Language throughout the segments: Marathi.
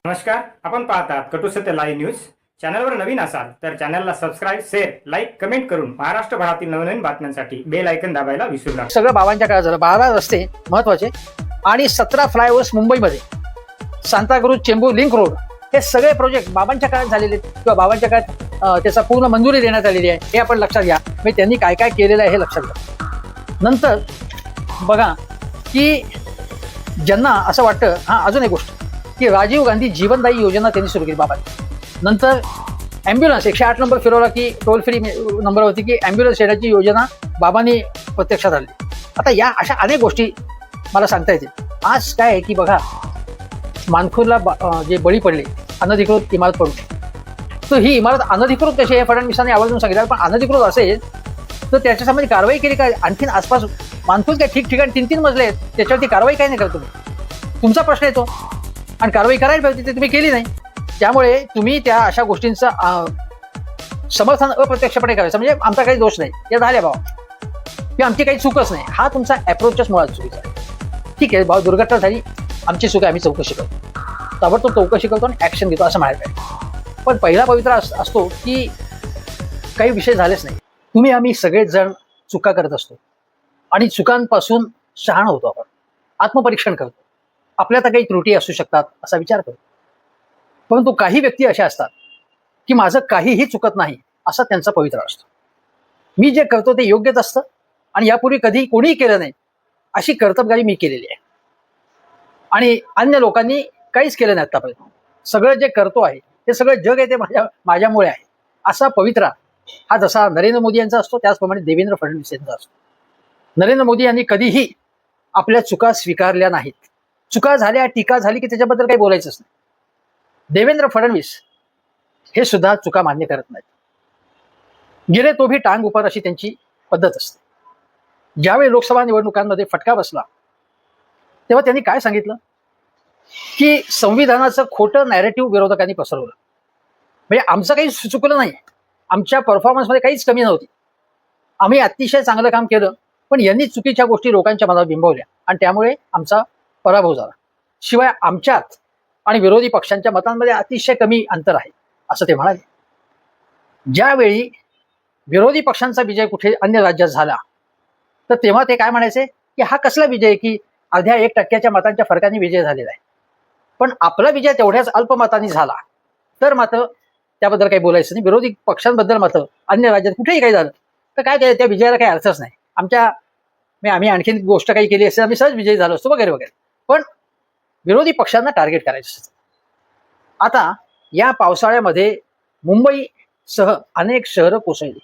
नमस्कार, आपण पाहतात कटू सत्य लाईव्ह न्यूज. चॅनलवर नवीन असाल तर चॅनलला सबस्क्राईब, शेअर, लाईक, कमेंट करून महाराष्ट्रभरातील नवनवीन बातम्यांसाठी बेल आयकन दाबायला विसरू नका. सगळं बाबांच्या काळात झालं. 12 रस्ते महत्वाचे आणि 17 फ्लायओव्हर्स मुंबईमध्ये, सांताक्रूज, चेंबूर लिंक रोड, हे सगळे प्रोजेक्ट बाबांच्या काळात झालेले किंवा बाबांच्या काळात त्याचा पूर्ण मंजुरी देण्यात आलेली आहे. हे आपण लक्षात घ्या. म्हणजे त्यांनी काय काय केलेलं आहे हे लक्षात घ्या. नंतर बघा की ज्यांना असं वाटतं, अजून एक गोष्ट की राजीव गांधी जीवनदायी योजना त्यांनी सुरू केली बाबांनी. नंतर ॲम्ब्युलन्स 108 नंबर फिरवला की टोल फ्री नंबर होती की ॲम्ब्युलन्स येण्याची योजना बाबांनी प्रत्यक्षात आणली. आता या अशा अनेक गोष्टी मला सांगता येतील. आज काय आहे की बघा, मानखुरला जे बळी पडले अनधिकृत इमारत पडून, तर ही इमारत अनधिकृत कशी आहे फडणवीसांनी आवर्जून सांगितलं. पण अनधिकृत असेल तर त्याच्यासंबंधी कारवाई केली काय? आणखीन आसपास मानखुर काय ठिकठिकाणी 3-3 मजले आहेत, त्याच्यावरती कारवाई काय नाही करत तुम्ही? तुमचा प्रश्न येतो. आणि कारवाई करायला पाहिजे ते तुम्ही केली नाही. त्यामुळे तुम्ही त्या अशा गोष्टींचं समर्थन अप्रत्यक्षपणे करायचं. म्हणजे आमचा काही दोष नाही, या झाल्या भावा, किंवा आमची काही चूकच नाही, हा तुमचा अप्रोचच मुळात चुकीचा आहे. ठीक आहे भाऊ, दुर्घटना झाली, आमची चूक आहे, आम्ही चौकशी करतो, ताबडतोब चौकशी करतो आणि ॲक्शन घेतो असं म्हणायला पाहिजे. पण पहिला पवित्रा असतो की काही विषय झालेच नाही. तुम्ही आम्ही सगळेच जण चुका करत असतो आणि चुकांपासून शहाणा होतो. आपण आत्मपरीक्षण करतो. आपल्यात काही त्रुटी असू शकतात असा विचार करतो. परंतु काही व्यक्ती अशा असतात की माझं काहीही चुकत नाही असा त्यांचा पवित्रा असतो. मी जे करतो ते योग्यच असतं आणि यापूर्वी कधी कोणीही केलं नाही अशी कर्तबगारी मी केलेली आहे. आणि अन्य लोकांनी काहीच केलं नाही आतापर्यंत. सगळं जे करतो आहे ते सगळं जग आहे ते माझ्यामुळे आहे असा पवित्रा हा जसा नरेंद्र मोदी यांचा असतो त्याचप्रमाणे देवेंद्र फडणवीस यांचा असतो. नरेंद्र मोदी यांनी कधीही आपल्या चुका स्वीकारल्या नाहीत. चुका झाल्या, टीका झाली की त्याच्याबद्दल काही बोलायचंच नाही. देवेंद्र फडणवीस हे सुद्धा चुका मान्य करत नाहीत. गिरे तो भी टांग ऊपर अशी त्यांची पद्धत असते. ज्यावेळी लोकसभा निवडणुकांमध्ये फटका बसला तेव्हा त्यांनी काय सांगितलं की संविधानाचं खोटं नॅरेटिव्ह विरोधकांनी पसरवलं. म्हणजे आमचं काही चुकलं नाही, आमच्या परफॉर्मन्समध्ये काहीच कमी नव्हती, आम्ही अतिशय चांगलं काम केलं, पण यांनी चुकीच्या गोष्टी लोकांच्या मनावर बिंबवल्या आणि त्यामुळे आमचा पराभव झाला. शिवाय आमच्यात आणि विरोधी पक्षांच्या मतांमध्ये अतिशय कमी अंतर आहे असं ते म्हणाले. ज्यावेळी विरोधी पक्षांचा विजय कुठे अन्य राज्यात झाला तर तेव्हा ते काय म्हणायचे की हा कसला विजय की अर्ध्या 1% मतांच्या फरकाने विजय झालेला आहे. पण आपला विजय तेवढ्याच अल्पमतांनी झाला तर मात्र त्याबद्दल काही बोलायचं नाही. विरोधी पक्षांबद्दल मात्र अन्य राज्यात कुठेही काही झालं तर काय त्या विजयाला काही अर्थच नाही. आम्ही आणखीन गोष्ट काही केली असेल, आम्ही सहज विजयी झालो असतो वगैरे वगैरे. पण विरोधी पक्षांना टार्गेट करायचं असतं. आता या पावसाळ्यामध्ये मुंबईसह अनेक शहरं कोसळली,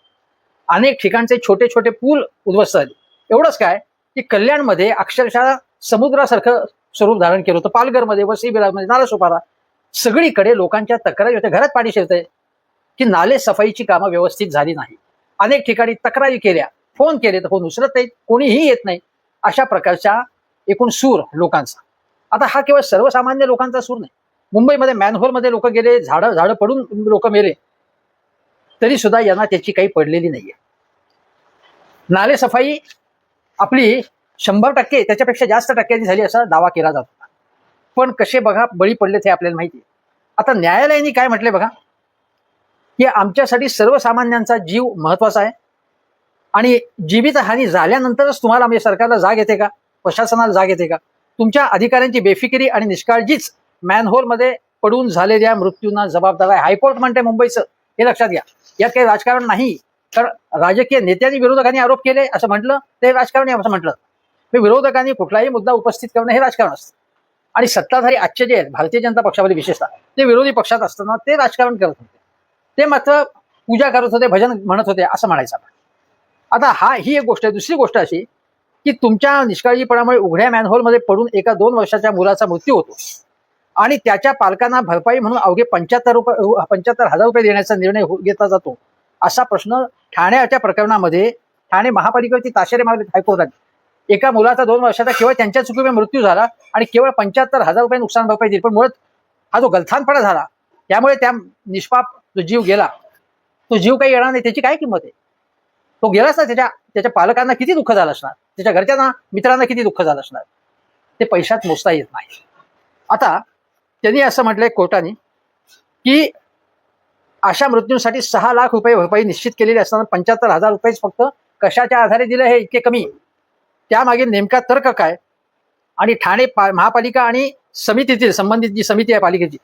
अनेक ठिकाणचे छोटे छोटे पूल उद्ध्वस्त झाले. एवढंच काय की कल्याणमध्ये अक्षरशः समुद्रासारखं स्वरूप धारण केलं होतं. पालघरमध्ये, वसई विरारमध्ये, नालासोपारा सगळीकडे लोकांच्या तक्रारी होत्या. घरात पाणी शिरतंय की नाले सफाईची कामं व्यवस्थित झाली नाही. अनेक ठिकाणी तक्रारी केल्या, फोन केले तर फोन उचलत नाहीत, कोणीही येत नाही. अशा प्रकारच्या एकूण सूर लोकांचा. आता हा केवळ सर्वसामान्य लोकांचा सूर नाही. मुंबईमध्ये मॅनहोलमध्ये लोक गेले, झाडं पडून लोक मेले, तरी सुद्धा यांना त्याची काही पडलेली नाहीये. नाले सफाई आपली 100% त्याच्यापेक्षा जास्त टक्क्यांनी झाली असा दावा केला जातो. पण कसे बघा बळी पडले ते आपल्याला माहिती आहे. आता न्यायालयाने काय म्हटले बघा की आमच्यासाठी सर्वसामान्यांचा जीव महत्वाचा आहे आणि जीवितहानी झाल्यानंतरच तुम्हाला म्हणजे सरकारला जाग येते का, प्रशासनाला जाग येते का? तुमच्या अधिकाऱ्यांची बेफिकिरी आणि निष्काळजीच मॅनहोलमध्ये पडून झालेल्या मृत्यूंना जबाबदार आहे. हायकोर्ट म्हणते मुंबईचं, हे लक्षात घ्या. यात काही राजकारण नाही. तर राजकीय नेत्यांनी विरोधकांनी आरोप केले असं म्हटलं ते राजकारण आहे असं म्हटलं. विरोधकांनी कुठलाही मुद्दा उपस्थित करणं हे राजकारण असतं. आणि सत्ताधारी आजचे जे आहेत भारतीय जनता पक्षामध्ये विशेषतः ते विरोधी पक्षात असताना ते राजकारण करत होते. ते मात्र पूजा करत होते, भजन म्हणत होते असं म्हणायचं आपण. आता ही एक गोष्ट आहे. दुसरी गोष्ट अशी की तुमच्या निष्काळजीपणामुळे उघड्या मॅनहोलमध्ये पडून एका 2 वर्षाच्या मुलाचा मृत्यू होतो आणि त्याच्या पालकांना भरपाई म्हणून अवघे 75,000 रुपये देण्याचा निर्णय घेतला जातो. असा प्रश्न ठाण्याच्या प्रकरणामध्ये ठाणे महापालिकेवरती ताशेरे मारले हायकोर्टाने. एका मुलाचा 2 वर्षाचा केवळ त्यांच्या चुकीमुळे मृत्यू झाला आणि केवळ 75,000 रुपये नुकसान भरपाई दिली. पण मुळात हा जो गलथानपणा झाला त्यामुळे त्या निष्पाप जो जीव गेला तो जीव काही येणार नाही, त्याची काय किंमत आहे? तो गेलाच ना. त्याच्या पालकांना किती दुःख झालं असणार, त्याच्या घरच्यांना मित्रांना किती दुःख झालं असणार, ते पैशात मोजता येत नाही. आता त्यांनी असं म्हटलंय कोर्टाने की अशा मृत्यूंसाठी 6 लाख रुपये भरपाई निश्चित केलेली असताना 75,000 रुपयेच फक्त कशाच्या आधारे दिलं हे इतके कमी, त्यामागे नेमका तर्क काय? आणि ठाणे महापालिका आणि समितीतील संबंधित जी समिती आहे पालिकेची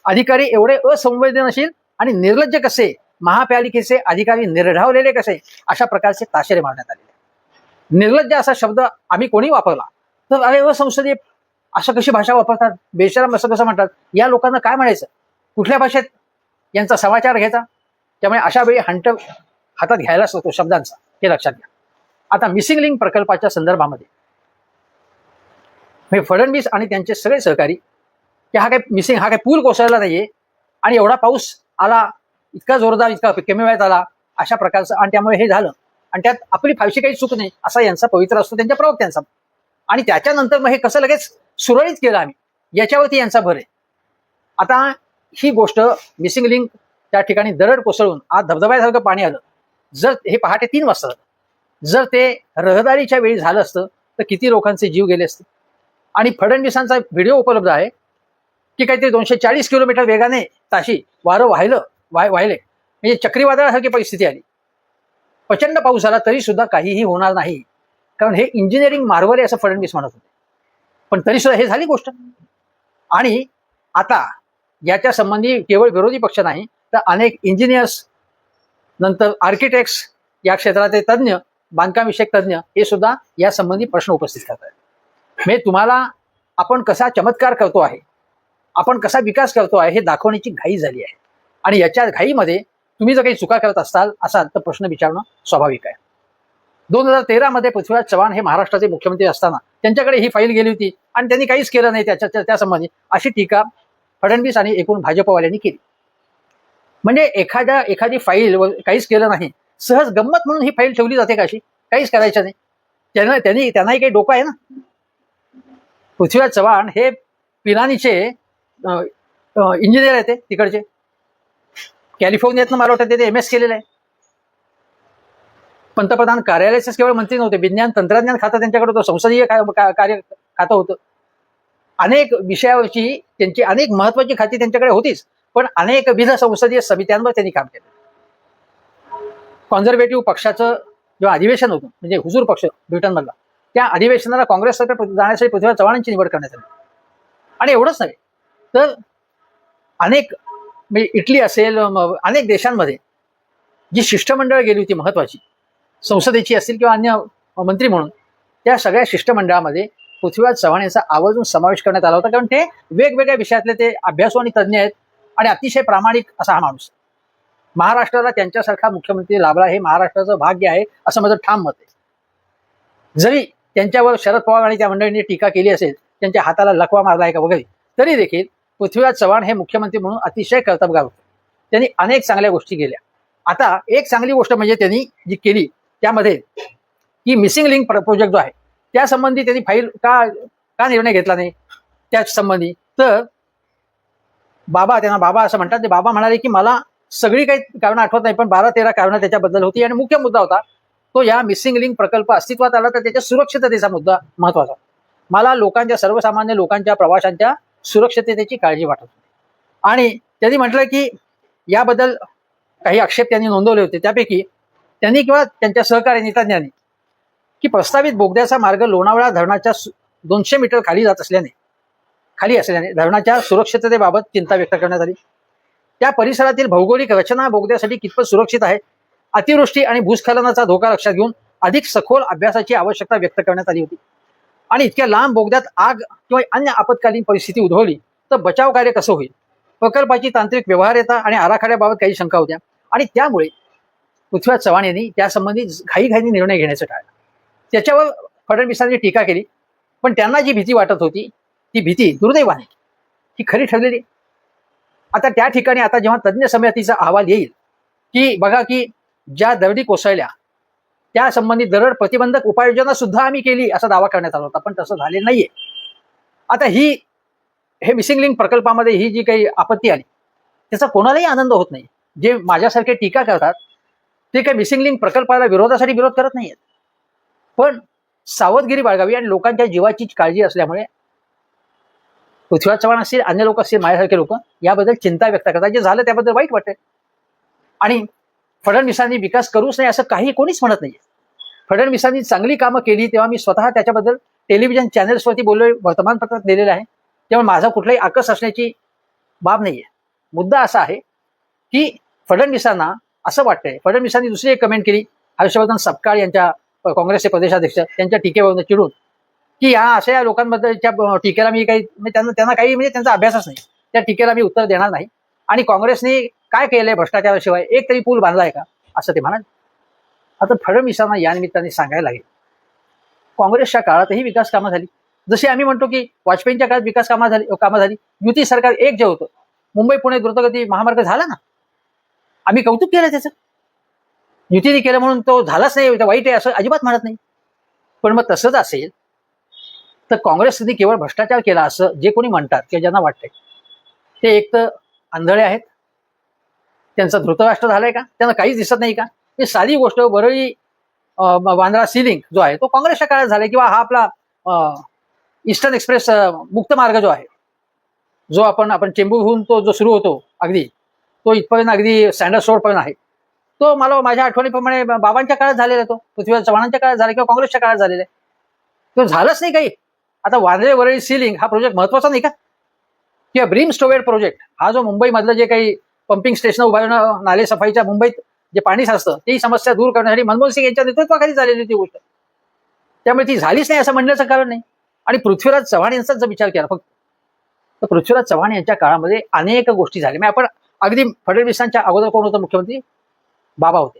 अधिकारी एवढे असंवेदनशील आणि निर्लज्ज कसे, महापालिकेचे अधिकारी निर्ढावलेले कसे, अशा प्रकारचे ताशेरे मारण्यात आलेले. निर्लज्ज असा शब्द आम्ही कोणी वापरला तर अरे असंसदीय असं कशी भाषा वापरतात, बेशरम असं कसं म्हणतात, या लोकांना काय म्हणायचं, कुठल्या भाषेत यांचा समाचार घ्यायचा? त्यामुळे अशा वेळी हंट हातात घ्यायलाच होतो शब्दांचा, हे लक्षात घ्या. आता मिसिंग लिंक प्रकल्पाच्या संदर्भामध्ये फडणवीस आणि त्यांचे सगळे सहकारी की हा काही पूल कोसळला नाहीये आणि एवढा पाऊस आला, इतका जोरदार, इतका कमी वेळात आला, अशा प्रकारचं, आणि त्यामुळे हे झालं आणि त्यात आपली फारशी काही चूक नाही असा यांचा पवित्र असतो त्यांच्या प्रवक्त्यांचा. आणि त्याच्यानंतर मग हे कसं लगेच सुरळीत केलं आम्ही, याच्यावरती यांचा भर आहे. आता ही गोष्ट मिसिंग लिंक त्या ठिकाणी दरड कोसळून आज धबधब्यासारखं पाणी आलं, जर हे पहाटे 3 वाजता झालं, जर ते रहदारीच्या वेळी झालं असतं तर किती लोकांचे जीव गेले असते. आणि फडणवीसांचा व्हिडिओ उपलब्ध आहे की काहीतरी 240 किलोमीटर वेगाने ताशी वारं वाहिले, म्हणजे चक्रीवादळासारखी परिस्थिती आली. प्रचंड पाऊस झाला तरी सुद्धा काहीही होणार नाही, कारण हे इंजिनिअरिंग मार्वल आहे असं फडणवीस म्हणत होते. पण तरी सुद्धा हे झाली गोष्ट. आणि आता याच्या संबंधी केवळ विरोधी पक्ष नाही तर अनेक इंजिनियर्स, नंतर आर्किटेक्ट्स, या क्षेत्राचे तज्ज्ञ, बांधकामविषयक तज्ज्ञ हे सुद्धा या संबंधी प्रश्न उपस्थित करत आहेत. म्हणजे तुम्हाला आपण कसा चमत्कार करतो आहे, आपण कसा विकास करतो आहे हे दाखवण्याची घाई झाली आहे. आणि याच्या घाईमध्ये तुम्ही जर काही चुका करत असाल तर प्रश्न विचारणं स्वाभाविक आहे. 2013 मध्ये पृथ्वीराज चव्हाण हे महाराष्ट्राचे मुख्यमंत्री असताना त्यांच्याकडे ही फाईल गेली होती आणि त्यांनी काहीच केलं नाही त्या संबंधी, अशी टीका फडणवीस आणि एकूण भाजपवाल्यांनी केली. म्हणजे एखादी फाईल काहीच केलं नाही, सहज गंमत म्हणून ही फाईल ठेवली जाते का अशी? काहीच करायचं नाही. त्यांनाही काही डोकं आहे ना. पृथ्वीराज चव्हाण हे पिरानीचे इंजिनियर आहेत, तिकडचे कॅलिफोर्नियातनं मला वाटतं ते MS केलेलं आहे. पंतप्रधान कार्यालयाचेच केवळ मंत्री नव्हते, विज्ञान तंत्रज्ञान खातं त्यांच्याकडे होतं, संसदीय कार्य खातं होतं. अनेक विषयावरची त्यांची अनेक महत्वाची खाती त्यांच्याकडे होतीच, पण अनेक विविध संसदीय समित्यांवर त्यांनी काम केलं. कॉन्झर्वेटिव्ह पक्षाचं जेव्हा अधिवेशन होतं, म्हणजे हुजूर पक्ष ब्रिटनमधला, त्या अधिवेशनाला काँग्रेसतर्फे जाण्यासाठी पृथ्वीराज चव्हाणांची निवड करण्यात आली. आणि एवढंच नव्हे तर अनेक, म्हणजे इटली असेल, अनेक देशांमध्ये जी शिष्टमंडळ गेली होती महत्वाची, संसदेची असतील किंवा अन्य मंत्री म्हणून, त्या सगळ्या शिष्टमंडळामध्ये पृथ्वीराज चव्हाण यांचा आवर्जून समावेश करण्यात आला होता. कारण ते वेगवेगळ्या विषयातले ते अभ्यासू आणि तज्ज्ञ आहेत आणि अतिशय प्रामाणिक असा हा माणूस. महाराष्ट्राला त्यांच्यासारखा मुख्यमंत्री लाभला हे महाराष्ट्राचं भाग्य आहे असं माझं ठाम मत आहे. जरी त्यांच्यावर शरद पवार आणि त्या मंडळींनी टीका केली असेल, त्यांच्या हाताला लकवा मारला आहे का वगैरे, तरी देखील पृथ्वीराज चव्हाण हे मुख्यमंत्री म्हणून अतिशय कर्तबगार होते. त्यांनी अनेक चांगल्या गोष्टी केल्या. आता एक चांगली गोष्ट म्हणजे त्यांनी जी केली त्यामध्ये की मिसिंग लिंक प्रोजेक्ट जो आहे त्यासंबंधी त्यांनी फाईल का निर्णय घेतला नाही त्याच संबंधी. तर त्यांना बाबा असं म्हणतात, ते बाबा म्हणाले की मला सगळी काही कारणं आठवत नाही, पण 12-13 कारणं त्याच्याबद्दल होती आणि मुख्य मुद्दा होता तो या मिसिंग लिंक प्रकल्प अस्तित्वात आला तर त्याच्या सुरक्षिततेचा मुद्दा महत्वाचा. मला लोकांच्या, सर्वसामान्य लोकांच्या, प्रवाशांच्या सुरक्षिततेची काळजी वाटत होती. आणि त्यांनी म्हटलं की याबद्दल काही आक्षेप त्यांनी नोंदवले होते. त्यापैकी त्यांनी किंवा त्यांच्या सहकारी नेत्यांनी की प्रस्तावित बोगद्याचा मार्ग लोणावळा धरणाच्या 200 मीटर खाली असल्याने धरणाच्या सुरक्षिततेबाबत चिंता व्यक्त करण्यात आली. त्या परिसरातील भौगोलिक रचना बोगद्यासाठी कितपत सुरक्षित आहे, अतिवृष्टी आणि भूस्खलनाचा धोका लक्षात घेऊन अधिक सखोल अभ्यासाची आवश्यकता व्यक्त करण्यात आली होती. आणि इतक्या लांब बोगद्यात आग किंवा अन्य आपत्कालीन परिस्थिती उद्भवली तर बचाव कार्य कसं होईल, प्रकल्पाची तांत्रिक व्यवहार्यता आणि आराखड्याबाबत काही शंका होत्या. आणि त्यामुळे पृथ्वीराज चव्हाण यांनी त्यासंबंधी घाईघाईने निर्णय घेण्याचं टाळलं. त्याच्यावर फडणवीसांनी टीका केली, पण त्यांना जी भीती वाटत होती ती भीती दुर्दैवाने ही खरी ठरलेली. आता त्या ठिकाणी आता जेव्हा तज्ज्ञ समितीचा अहवाल येईल की बघा की ज्या दरडी कोसळल्या त्या संबंधित दरड प्रतिबंधक उपाययोजना सुद्धा आम्ही केली असा दावा करण्यात आला होता, पण तसं झालेलं नाहीये. आता हे मिसिंग लिंक प्रकल्पामध्ये ही जी काही आपत्ती आली त्याचा कोणालाही आनंद होत नाही. जे माझ्यासारखे टीका करतात ते काही मिसिंग लिंक प्रकल्पाला विरोधासाठी विरोध करत नाहीयेत, पण सावधगिरी बाळगावी आणि लोकांच्या जीवाची काळजी असल्यामुळे पृथ्वीराज चव्हाण असतील, अन्य लोक असतील, माझ्यासारखे लोक याबद्दल चिंता व्यक्त करतात. जे झालं त्याबद्दल वाईट वाटतंय. आणि फडणवीसांनी विकास करूच नाही असं काही कोणीच म्हणत नाहीये. फडणवीसांनी चांगली कामं केली तेव्हा मी स्वतः त्याच्याबद्दल टेलिव्हिजन चॅनल्सवरती बोललोय, वर्तमानपत्रात दिलेलं आहे. तेव्हा माझा कुठलाही आकस असण्याची बाब नाहीये. मुद्दा असा आहे की फडणवीसांना असं वाटतंय, फडणवीसांनी दुसरी एक कमेंट केली हर्षवर्धन सपकाळ यांच्या काँग्रेसचे प्रदेशाध्यक्ष त्यांच्या टीकेवरून चिडून, की या अशा या लोकांबद्दलच्या टीकेला मी काही त्यांना काही म्हणजे त्यांचा अभ्यासच नाही, त्या टीकेला मी उत्तर देणार नाही. आणि काँग्रेसने काय केलंय भ्रष्टाचाराशिवाय, एक तरी पूल बांधलाय का असं ते म्हणाले. आता फडणवीसांना या निमित्ताने सांगायला लागेल, काँग्रेसच्या काळातही विकास कामं झाली. जसे आम्ही म्हणतो की वाजपेयींच्या काळात विकास कामं झाली. युती सरकार एक जे होतं, मुंबई पुणे द्रुतगती महामार्ग झाला ना, आम्ही कौतुक केलं त्याचं. युतीने केलं म्हणून तो झालाच नाही, वाईट आहे असं अजिबात म्हणत नाही. पण मग तसंच असेल तर काँग्रेसने केवळ भ्रष्टाचार केला असं जे कोणी म्हणतात किंवा ज्यांना वाटतंय ते एक तर आंधळे आहेत, त्यांचं धृतराष्ट्र झालंय का, त्यांना काहीच दिसत नाही का. ही साधी गोष्ट, वरळी बांद्रा सी लिंक जो आहे तो काँग्रेसच्या काळात झालाय, किंवा हा आपला ईस्टर्न एक्सप्रेस मुक्त मार्ग जो आहे, जो आपण चेंबूरहून तो जो सुरू होतो अगदी तो इथपर्यंत अगदी सँडर्स रोडपर्यंत आहे, तो मला माझ्या आठवणीप्रमाणे बाबांच्या काळात झालेला, तो पृथ्वीराज चव्हाणांच्या काळात झाला किंवा काँग्रेसच्या काळात झालेला आहे. तो झालंच नाही काही. आता वांद्रे वरळी सी लिंक हा प्रोजेक्ट महत्वाचा नाही का, किंवा ब्रीम स्टोवेड प्रोजेक्ट हा जो मुंबईमधलं जे काही पंपिंग स्टेशन उभारणं, नाले सफाईच्या मुंबईत जे पाणी साचतं ती समस्या दूर करण्यासाठी मनमोहन सिंग यांच्या नेतृत्वाखाली झालेली ती गोष्ट, त्यामुळे ती झालीच नाही असं म्हणण्याचं कारण नाही. आणि पृथ्वीराज चव्हाण यांचाच जर विचार केला फक्त, तर पृथ्वीराज चव्हाण यांच्या काळामध्ये अनेक गोष्टी झाल्या. आपण अगदी फडणवीसांच्या अगोदर कोण होतं मुख्यमंत्री, बाबा होते.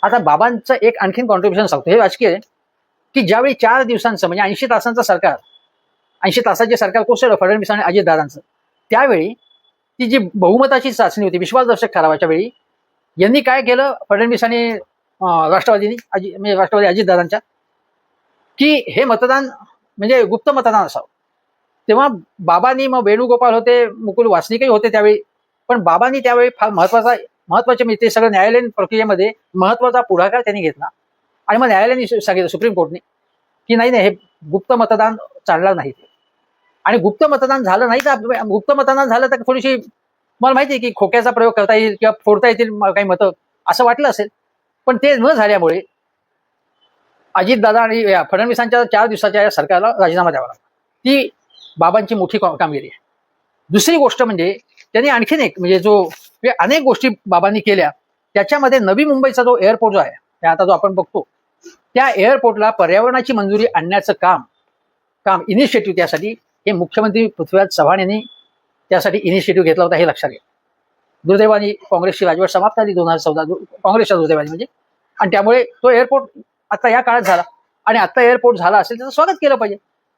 आता बाबांचं एक आणखीन कॉन्ट्रीब्युशन सांगतो, हे राजकीय आहे की ज्यावेळी 4 दिवसांचं म्हणजे 80 तासांचं सरकार, 80 तासाचे सरकार कोसळलं फडणवीस आणि अजितदादांचं, त्यावेळी ती जी बहुमताची चाचणी होती विश्वासदर्शक ठरावाच्या वेळी, यांनी काय केलं फडणवीस आणि राष्ट्रवादी अजितदादांच्या, की हे मतदान म्हणजे गुप्त मतदान असावं. तेव्हा बाबांनी, मग वेणुगोपाल होते, मुकुल वासनिकही होते त्यावेळी, पण बाबांनी त्यावेळी फार महत्वाचे म्हणजे ते सगळं न्यायालयीन प्रक्रियेमध्ये महत्वाचा पुढाकार त्यांनी घेतला. आणि मग न्यायालयाने सांगितलं, सुप्रीम कोर्टने, की नाही हे गुप्त मतदान चालणार नाही. आणि गुप्त मतदान झालं नाही तर, गुप्त मतदान झालं तर थोडीशी मला माहिती आहे की खोक्याचा प्रयोग करता येईल किंवा फोडता येतील काही मतं असं वाटलं असेल, पण ते न झाल्यामुळे अजितदादा आणि फडणवीसांच्या 4 दिवसाच्या या सरकारला राजीनामा द्यावा लागला. ती बाबांची मोठी कामगिरी आहे. दुसरी गोष्ट म्हणजे त्यांनी आणखीन एक म्हणजे जो अनेक गोष्टी बाबांनी केल्या, त्याच्यामध्ये नवी मुंबईचा जो एअरपोर्ट जो आहे आता जो आपण बघतो, त्या एअरपोर्टला पर्यावरणाची मंजुरी आणण्याचं काम इनिशिएटिव्ह, त्यासाठी हे मुख्यमंत्री पृथ्वीराज चव्हाण यांनी त्यासाठी इनिशिएटिव्ह घेतला होता, हे लक्षात घ्या. दुर्दैवाने काँग्रेसची राजवट समाप्त झाली 2014, काँग्रेसच्या दुर्दैवाने म्हणजे, आणि त्यामुळे तो एअरपोर्ट आता या काळात झाला. आणि आता एअरपोर्ट झाला असेल त्याचं स्वागत केलं पाहिजे.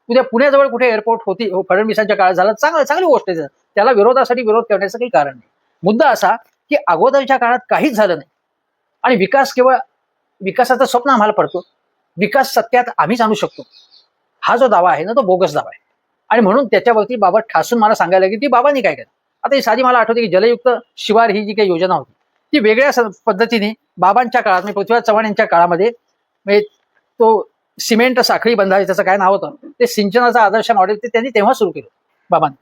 उद्या पुण्याजवळ कुठे एअरपोर्ट होती फडणवीसांच्या काळात झालं, चांगली गोष्ट आहे, त्याला विरोधासाठी विरोध करण्याचं काही कारण नाही. मुद्दा असा की अगोदरच्या काळात काहीच झालं नाही आणि विकास केवळ विकासाचं स्वप्न आम्हाला पडतो, विकास सत्यात आम्हीच आणू शकतो, हा जो दावा आहे ना तो बोगस दावा आहे. आणि म्हणून त्याच्यावरती बाबा ठासून मला सांगायला की ती बाबांनी काय केलं. आता ही साधी मला आठवते की जलयुक्त शिवार ही जी काही योजना होती ती वेगळ्या पद्धतीने बाबांच्या काळात, म्हणजे पृथ्वीराज चव्हाण यांच्या काळामध्ये, म्हणजे तो सिमेंट साखळी बंधारे त्याचं काय नाव होतं, ते सिंचनाचा आदर्श मॉडेल ते त्यांनी तेव्हा सुरू केलं बाबांनी.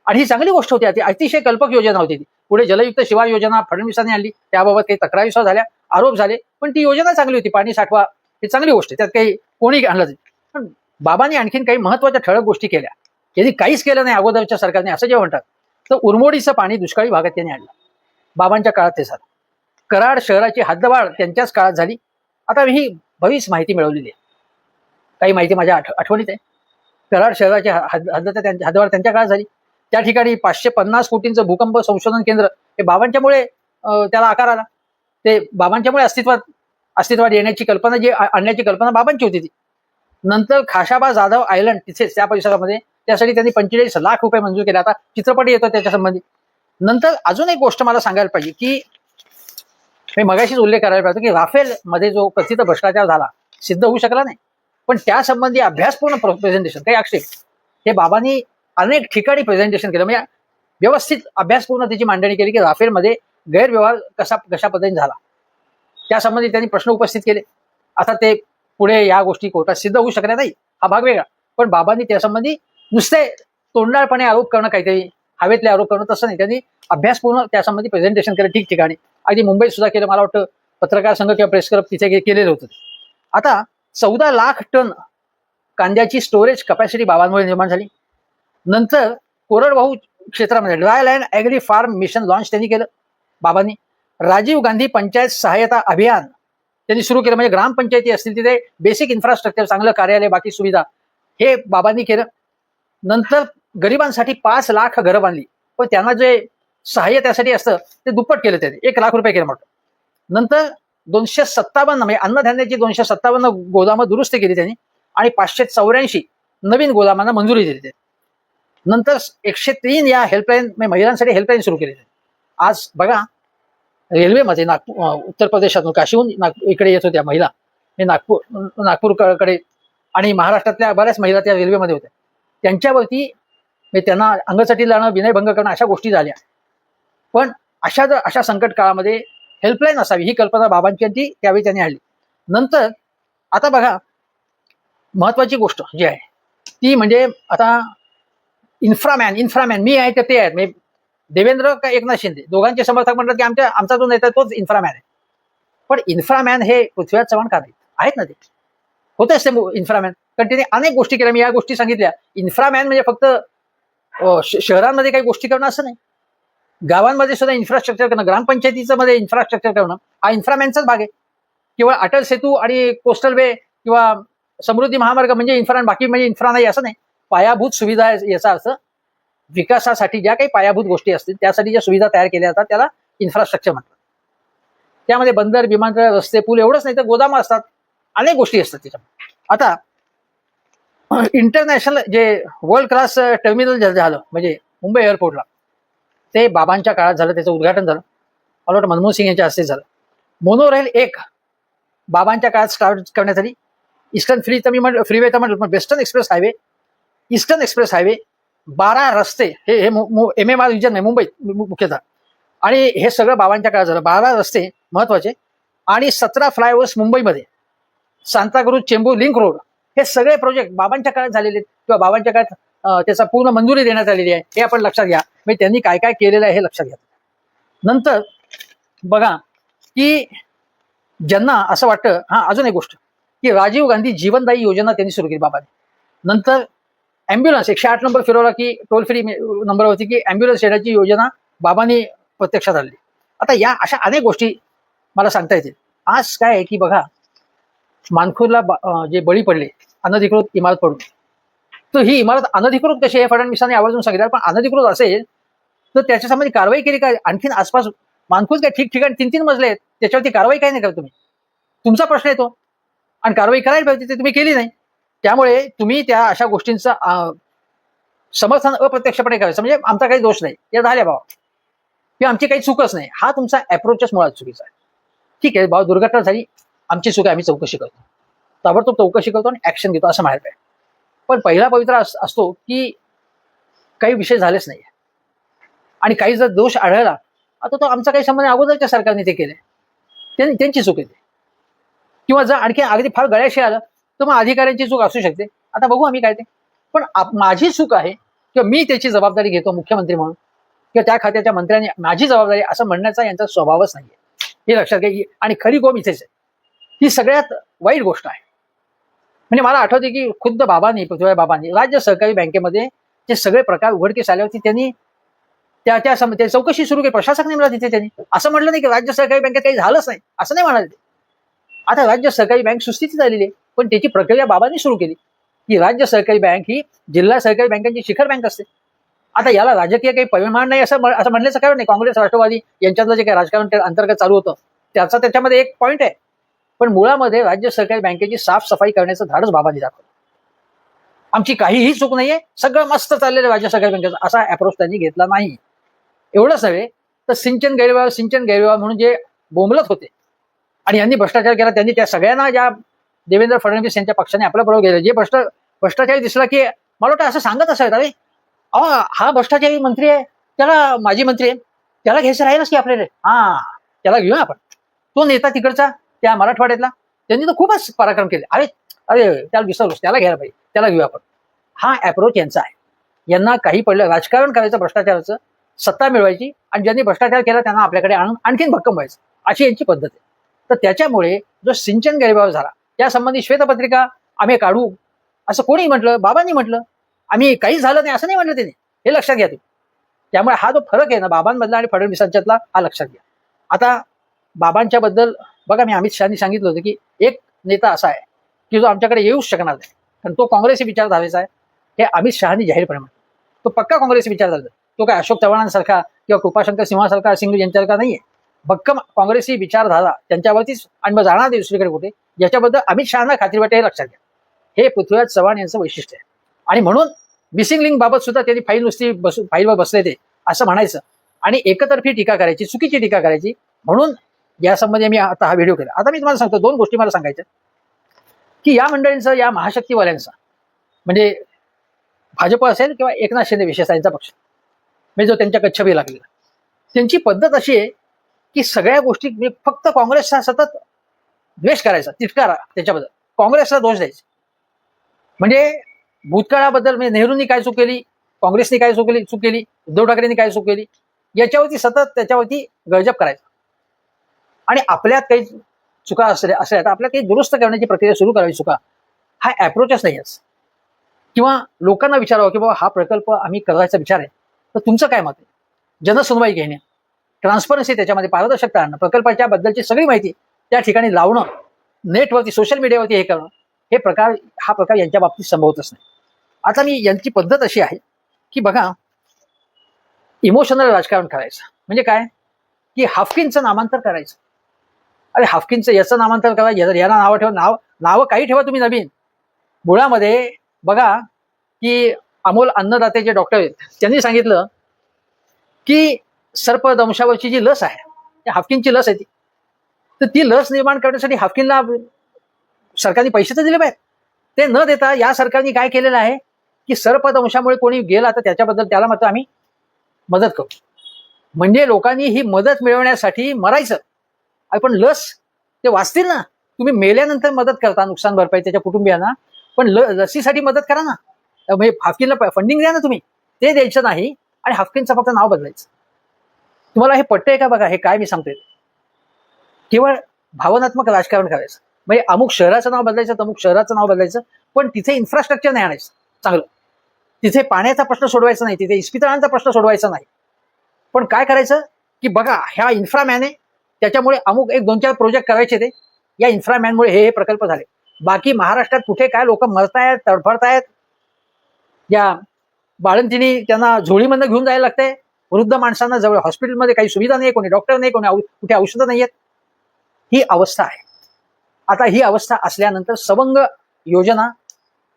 आणि ही चांगली गोष्ट होती, ती अतिशय कल्पक योजना होती ती. पुढे जलयुक्त शिवार योजना फडणवीसांनी आणली, त्याबाबत काही तक्रारी झाल्या, आरोप झाले, पण ती योजना चांगली होती. पाणी साठवा ही चांगली गोष्ट आहे, त्यात काही कोणी आणलं नाही. पण बाबांनी आणखीन काही महत्वाच्या ठळक गोष्टी केल्या, यांनी काहीच केलं नाही अगोदरच्या सरकारने असं जे म्हणतात. तर उरमोडीचं पाणी दुष्काळी भागात त्यांनी आणलं, बाबांच्या काळात ते झालं. कराड शहराची हद्दवाढ त्यांच्याच काळात झाली. आता ही बरीच माहिती मिळवलेली आहे, काही माहिती माझ्या आठवणीत आहे. कराड शहराची हद्दवाढ त्यांच्या काळात झाली. त्या ठिकाणी 550 कोटींचं भूकंप संशोधन केंद्र हे बाबांच्यामुळे त्याला आकार आला. ते बाबांच्यामुळे अस्तित्वात येण्याची कल्पना, जी आणण्याची कल्पना बाबांची होती ती. नंतर खाशाबा जाधव आयलंड तिथेच त्या परिसरामध्ये, त्यासाठी त्यांनी 45 लाख रुपये मंजूर केले. आता चित्रपट येतो त्याच्या संबंधी. नंतर अजून एक गोष्ट मला सांगायला पाहिजे की मी मगाशीच उल्लेख करायला पाहिजे की राफेल मध्ये जो कथित भ्रष्टाचार झाला सिद्ध होऊ शकला नाही, पण त्यासंबंधी अभ्यासपूर्ण प्रेझेंटेशन, काही आक्षेप, हे बाबांनी अनेक ठिकाणी प्रेझेंटेशन केलं, म्हणजे व्यवस्थित अभ्यासपूर्ण त्याची मांडणी केली की राफेलमध्ये गैरव्यवहार कशा पद्धतीने झाला, त्यासंबंधी त्यांनी प्रश्न उपस्थित केले. आता ते पुढे या गोष्टी कोर्टात सिद्ध होऊ शकल्या नाही, हा भाग वेगळा, पण बाबांनी त्यासंबंधी नुसते तोंडाळपणे आरोप करणं, काहीतरी हवेतले आरोप करणं, तसं नाही. त्यांनी अभ्यासपूर्ण त्यासंबंधी प्रेझेंटेशन केलं ठिकठिकाणी. अगदी मुंबईत सुद्धा केलं. मला वाटतं पत्रकार संघ किंवा प्रेस क्लब तिथे केलेलं होतं. आता 14 लाख टन कांद्याची स्टोरेज कपॅसिटी बाबांमुळे निर्माण झाली. नंतर कोरडवाहू क्षेत्रामध्ये dry land agri farm mission launch त्यांनी केलं बाबांनी. राजीव गांधी पंचायत सहायता अभियान त्यांनी सुरू केलं. म्हणजे ग्रामपंचायती असतील तिथे बेसिक इन्फ्रास्ट्रक्चर, चांगलं कार्यालय, बाकी सुविधा हे बाबांनी केलं. नंतर गरिबांसाठी 5 लाख घरं बांधली. पण त्यांना जे सहाय्य त्यासाठी असतं ते दुप्पट केलं त्यांनी, 1 लाख रुपये केलं म्हटलं. नंतर 257 म्हणजे अन्नधान्याची 257 गोदामं दुरुस्त केली त्यांनी आणि 584 नवीन गोदामांना मंजुरी दिली त्यांनी. नंतर 103 या हेल्पलाईन महिलांसाठी हेल्पलाईन सुरू केली. आज बघा रेल्वेमध्ये उत्तर प्रदेशातून काशीहून इकडे येत होत्या महिला, हे नागपूरकडे आणि महाराष्ट्रातल्या बऱ्याच महिला त्या रेल्वेमध्ये होत्या. त्यांच्यावरती त्यांना अंगसाठी लावणं, विनयभंग करणं अशा गोष्टी झाल्या. पण अशा संकट काळामध्ये हेल्पलाईन असावी ही कल्पना बाबांची त्यावेळी त्यांनी आणली. नंतर आता बघा महत्वाची गोष्ट जी आहे ती म्हणजे आता इन्फ्रामॅन मी आहे तर ते आहेत. म्हणजे देवेंद्र का एकनाथ शिंदे दोघांचे समर्थक म्हणतात की आमचा जो नेता तोच इन्फ्रामॅन आहे. पण इन्फ्रामॅन हे पृथ्वीराज चव्हाण का नाही आहेत ना, ते होतेच ते इन्फ्रामॅन. कारण त्यांनी अनेक गोष्टी केल्या. मी या गोष्टी सांगितल्या. इन्फ्रामॅन म्हणजे फक्त शहरांमध्ये काही गोष्टी करणं असं नाही, गावांमध्ये सुद्धा इन्फ्रास्ट्रक्चर करणं, ग्रामपंचायतीचं मध्ये इन्फ्रास्ट्रक्चर करणं हा इन्फ्रामॅनचाच भाग आहे. केवळ अटल सेतू आणि कोस्टल वे किंवा समृद्धी महामार्ग म्हणजे इन्फ्रा, बाकी म्हणजे इन्फ्रा नाही असं नाही. पायाभूत सुविधा याचा अर्थ विकासासाठी ज्या काही पायाभूत गोष्टी असतील त्यासाठी ज्या सुविधा तयार केल्या जातात त्याला इन्फ्रास्ट्रक्चर म्हणतात. त्यामध्ये बंदर, विमानतळ, रस्ते, पूल एवढंच नाही तर गोदामं असतात, अनेक गोष्टी असतात त्याच्यामध्ये. आता इंटरनॅशनल जे वर्ल्ड क्लास टर्मिनल झालं म्हणजे मुंबई एअरपोर्टला, ते बाबांच्या काळात झालं. त्याचं उद्घाटन झालं. मला वाटतं मनमोहन सिंग यांच्या हस्ते झालं. मोनोरेल 1 बाबांच्या काळात स्टार्ट करण्यात आली. ईस्टर्न फ्रीवे तर म्हटलं, western express highway, eastern express highway, 12 रस्ते हे MMR रिजन आहे मुंबईत मुख्यतः, आणि हे सगळं बाबांच्या काळात झालं. 12 रस्ते महत्वाचे आणि 17 फ्लायओव्हर्स मुंबईमध्ये, सांताक्रूज चेंबूर लिंक रोड, हे सगळे प्रोजेक्ट बाबांच्या काळात झालेले किंवा बाबांच्या काळात त्याचा पूर्ण मंजुरी देण्यात आलेली आहे. हे आपण लक्षात घ्या. म्हणजे त्यांनी काय काय केलेलं आहे हे लक्षात घ्या. नंतर बघा की ज्यांना असं वाटतं, अजून एक गोष्ट की राजीव गांधी जीवनदायी योजना त्यांनी सुरू केली बाबांनी. नंतर अँब्युलन्स 108 नंबर फिरवला की टोल फ्री नंबर होती की अँब्युलन्स येण्याची योजना बाबांनी प्रत्यक्षात आणली. आता या अशा अनेक गोष्टी मला सांगता येतील. आज काय आहे की बघा मानखुर्दला जे बळी पडले अनधिकृत इमारत पडून, तर ही इमारत अनधिकृत कशी आहे फडणवीसांनी आवर्जून सांगितलं. पण अनधिकृत असेल तर त्याच्या संबंधी कारवाई केली का? आणखीन आसपास मानखुर्द काय ठिकठिकाणी 3-3 मजले आहेत, त्याच्यावरती कारवाई काय नाही करत तुम्ही? तुमचा प्रश्न येतो. आणि कारवाई करायला पाहिजे ते तुम्ही केली नाही. त्यामुळे तुम्ही त्या अशा गोष्टींचं समर्थन अप्रत्यक्षपणे करायचं म्हणजे आमचा काही दोष नाही, या झाल्या बाबा, किंवा आमची काही चूकच नाही, हा तुमचा अप्रोचच मुळात चुकीचा आहे. ठीक आहे बाबा, दुर्घटना झाली, आमची चूक आहे, आम्ही चौकशी करतो, ताबडतोब चौकशी करतो आणि ऍक्शन घेतो असं म्हणायला पाहिजे. पण पहिला पवित्रा असतो की काही विषय झालेच नाही आणि काही जर दोष आढळला, आता तो आमचा काही संबंध, अगोदरच्या सरकारने ते केले, त्यांची चूक आहे. किंवा जर आणखी अगदी फार गळ्याशी आलं तर मग अधिकाऱ्यांची चूक असू शकते. आता बघू आम्ही काय ते. पण माझी चूक आहे किंवा मी त्याची जबाबदारी घेतो मुख्यमंत्री म्हणून किंवा त्या खात्याच्या मंत्र्यांनी माझी जबाबदारी असं म्हणण्याचा यांचा स्वभावच नाहीये, हे लक्षात घ्या. आणि खरी गोम इथेच आहे. ही सगळ्यात वाईट गोष्ट आहे. म्हणजे मला आठवते की खुद्द पृथ्वीराज बाबांनी राज्य सहकारी बँकेमध्ये जे सगळे प्रकार उघडकीस आले होते त्यांनी त्या चौकशी सुरू केली. प्रशासक नेमला तिथे. त्यांनी असं म्हटलं नाही की राज्य सहकारी बँकेत काही झालंच नाही, असं नाही म्हणाले. आता राज्य सहकारी बँक सुस्थितीत आलेली आहे, पण त्याची प्रक्रिया बाबांनी सुरू केली की राज्य सहकारी बँक ही जिल्हा सहकारी बँकांची शिखर बँक असते. आता याला राजकीय काही परिमाण नाही असं म्हणण्याचं कारण नाही. काँग्रेस राष्ट्रवादी यांच्यातलं जे काही राजकारण अंतर्गत चालू होतं त्याचा त्याच्यामध्ये एक पॉईंट आहे. पण मुळामध्ये राज्य सहकारी बँकेची साफसफाई करण्याचं धाडस बाबांनी दाखवलं. आमची काहीही चूक नाहीये, सगळं मस्त चाललेलं राज्य सहकारी बँकेचं, असा अप्रोच त्यांनी घेतला नाही. एवढंच नव्हे तर सिंचन गैरव्यवहार म्हणून जे बोंबलत होते आणि यांनी भ्रष्टाचार केला, त्यांनी त्या सगळ्यांना ज्या देवेंद्र फडणवीस यांच्या पक्षाने आपल्याबरोबर गेले, जे भ्रष्टाचारी दिसला की मला वाटतं असं सांगत असायचं, अरे हा भ्रष्टाचारी मंत्री आहे, त्याला माजी मंत्री आहे, त्याला घ्यायचं राहीलच की आपल्याला, त्याला घेऊया आपण. तो नेता तिकडचा त्या मराठवाड्यातला, त्यांनी तर खूपच पराक्रम केले. अरे त्याला विसरलोच, त्याला घ्यायला पाहिजे, त्याला घेऊया आपण. हा अप्रोच यांचा आहे. यांना काही पडलं राजकारण करायचं भ्रष्टाचाराचं, सत्ता मिळवायची आणि ज्यांनी भ्रष्टाचार केला त्यांना आपल्याकडे आणून आणखीन भक्कम व्हायचं, अशी यांची पद्धत आहे. तर त्याच्यामुळे जो सिंचन गैरव्यवहार झाला त्यासंबंधी श्वेतपत्रिका आम्ही काढू असं कोणी म्हटलं? बाबांनी म्हटलं. आम्ही काही झालं नाही असं नाही म्हटलं त्यांनी, हे लक्षात घ्या तुम्ही. त्यामुळे हा जो फरक आहे ना बाबांमधला आणि फडणवीसांच्यातला, हा लक्षात घ्या. आता बाबांच्या बद्दल बघा, मी अमित शहानी सांगितलं होतं की एक नेता असा आहे की जो आमच्याकडे येऊच शकणार नाही, कारण तो काँग्रेसी विचारधारेचा आहे. हे अमित शहानी जाहीरपणे म्हणतो. तो पक्का काँग्रेसी विचारधारेचा. तो काय अशोक चव्हाणांसारखा किंवा कृपाशंकर सिंहासारखा सिंग यांच्यासारखा नाहीये. भक्कम काँग्रेसी विचारधारा त्यांच्यावरतीच आणि मग जाणार नाही दुसरीकडे कुठे, याच्याबद्दल अमित शहाना खात्री वाटते, हे लक्षात घ्या. हे पृथ्वीराज चव्हाण यांचं वैशिष्ट्य आहे. आणि म्हणून मिसिंग लिंक बाबत सुद्धा त्यांनी फाईल नुसती फाईलवर बसले ते असं म्हणायचं आणि एकतर्फी टीका करायची, चुकीची टीका करायची. म्हणून यासंबंधी मी आता हा व्हिडिओ केला. आता मी तुम्हाला सांगतो, दोन गोष्टी मला सांगायच्या की या मंडळींचं, या महाशक्तीवाल्यांचा, म्हणजे भाजप असेल किंवा एकनाथ शिंदे विशेषतः यांचा पक्ष, म्हणजे जो त्यांच्या कच्छबी लागलेला, त्यांची पद्धत अशी आहे की सगळ्या गोष्टी फक्त काँग्रेसचा सतत द्वेष करायचा, तिटकारा त्याच्याबद्दल, काँग्रेसला दोष द्यायचा. म्हणजे भूतकाळाबद्दल म्हणजे नेहरूंनी काय चूक केली, काँग्रेसनी काय चूक केली, उद्धव ठाकरेंनी काय चूक केली, याच्यावरती सतत त्याच्यावरती गळजप करायचा. आणि आपल्यात काही चुका असल्या तर आपल्याला काही दुरुस्त करण्याची प्रक्रिया सुरू करावी. चुका हा अप्रोचच नाही आहे. किंवा लोकांना विचारावं की बाबा हा प्रकल्प आम्ही करायचा विचार आहे, तर तुमचं काय मत आहे? जनसुनवाई घेणे, ट्रान्सपरन्सी, त्याच्यामध्ये पारदर्शकता आणणं, प्रकल्पाच्या बद्दलची सगळी माहिती त्या ठिकाणी लावणं, नेटवरती सोशल मीडियावरती हे करणं, हा प्रकार यांच्या बाबतीत संभवतच नाही. आता मी यांची पद्धत अशी आहे की बघा, इमोशनल राजकारण करायचं म्हणजे काय की हाफकिनचं नामांतर करायचं. अरे हाफकिनचं याचं नामांतर करा, याला नावं ठेवा, नावं काही ठेवा तुम्ही नवीन. मुळामध्ये बघा की अमोल अन्नदाते जे डॉक्टर आहेत त्यांनी सांगितलं की सर्पदंशावरची जी लस आहे, त्या हाफकिनची लस आहे ती, तर ती लस निर्माण करण्यासाठी हाफकिनला सरकारने पैसे तर दिले पाहिजेत. ते न देता या सरकारने काय केलेलं आहे की सर्पदंशामुळे कोणी गेला तर त्याच्याबद्दल त्याला मात्र आम्ही मदत करू. म्हणजे लोकांनी ही मदत मिळवण्यासाठी मरायचं, पण लस ते वाचतील ना. तुम्ही मेल्यानंतर मदत करता, नुकसान भरपाई त्याच्या कुटुंबियांना, पण लसीसाठी मदत करा ना. म्हणजे हाफकिनला फंडिंग द्या ना तुम्ही, ते द्यायचं नाही आणि हाफकिनचं फक्त नाव बदलायचं. तुम्हाला हे पटतंय का? बघा हे काय मी सांगतोय, केवळ भावनात्मक राजकारण करायचं. म्हणजे अमुक शहराचं नाव बदलायचं, अमुक शहराचं नाव बदलायचं, पण तिथे इन्फ्रास्ट्रक्चर नाही आणायचं चांगलं, तिथे पाण्याचा प्रश्न सोडवायचा नाही, तिथे इस्पितळांचा प्रश्न सोडवायचा नाही. पण काय करायचं की बघा ह्या इन्फ्रामॅन आहे, त्याच्यामुळे अमुक 1-2-4 प्रोजेक्ट करायचे, ते या इन्फ्रामॅनमुळे हे प्रकल्प झाले. बाकी महाराष्ट्रात कुठे काय लोक मरतायत, तडफडतायत, या बाळंतीनी त्यांना झोळीमधनं घेऊन जायला लागतंय, वृद्ध माणसांना जवळ हॉस्पिटलमध्ये काही सुविधा नाही, कोणी डॉक्टर नाही, कुठे औषधं नाही आहेत, ही अवस्था आहे. आता ही अवस्था असल्यानंतर सवंग योजना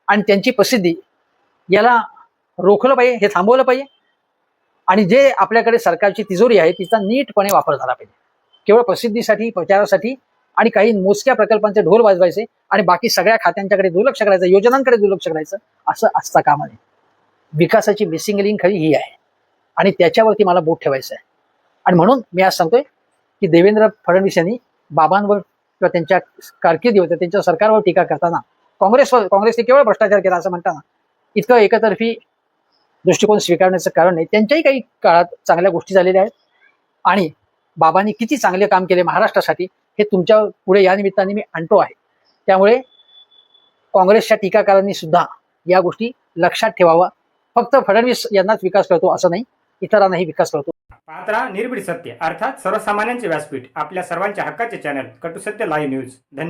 आणि त्यांची प्रसिद्धी याला रोखलं पाहिजे, हे थांबवलं पाहिजे. आणि जे आपल्याकडे सरकारची तिजोरी आहे तिचा नीटपणे वापर झाला पाहिजे. केवळ प्रसिद्धीसाठी, प्रचारासाठी आणि काही मोजक्या प्रकल्पांचे ढोल वाजवायचे आणि बाकी सगळ्या खात्यांच्याकडे दुर्लक्ष करायचं, योजनांकडे दुर्लक्ष करायचं, असं असता कामा नये. विकासाची मिसिंग लिंक खरी ही आहे आणि त्याच्यावरती मला बोट ठेवायचं आहे. आणि म्हणून मी आज सांगतोय की देवेंद्र फडणवीस यांनी बाबांवर किंवा त्यांच्या कारकिर्दीवर, त्यांच्या सरकारवर टीका करताना, काँग्रेसने केवळ भ्रष्टाचार केला असं म्हणताना इतकं एकतर्फी दृष्टिकोन स्वीकारण्याचं कारण नाही. त्यांच्याही काही काळात चांगल्या गोष्टी झालेल्या आहेत आणि बाबांनी किती चांगले काम केले महाराष्ट्रासाठी हे तुमच्या पुढे या निमित्ताने मी आणतो आहे. त्यामुळे काँग्रेसच्या टीकाकारांनी सुद्धा या गोष्टी लक्षात ठेवावा. फक्त फडणवीस यांनाच विकास करतो असं नाही, इतरांनाही विकास करतो. पाहत राहा निर्भीड सत्य, अर्थात सर्वसामान्यांचे व्यासपीठ, आपल्या सर्वांच्या हक्काचे चॅनल कटू सत्य लाईव्ह न्यूज. धन्यवाद.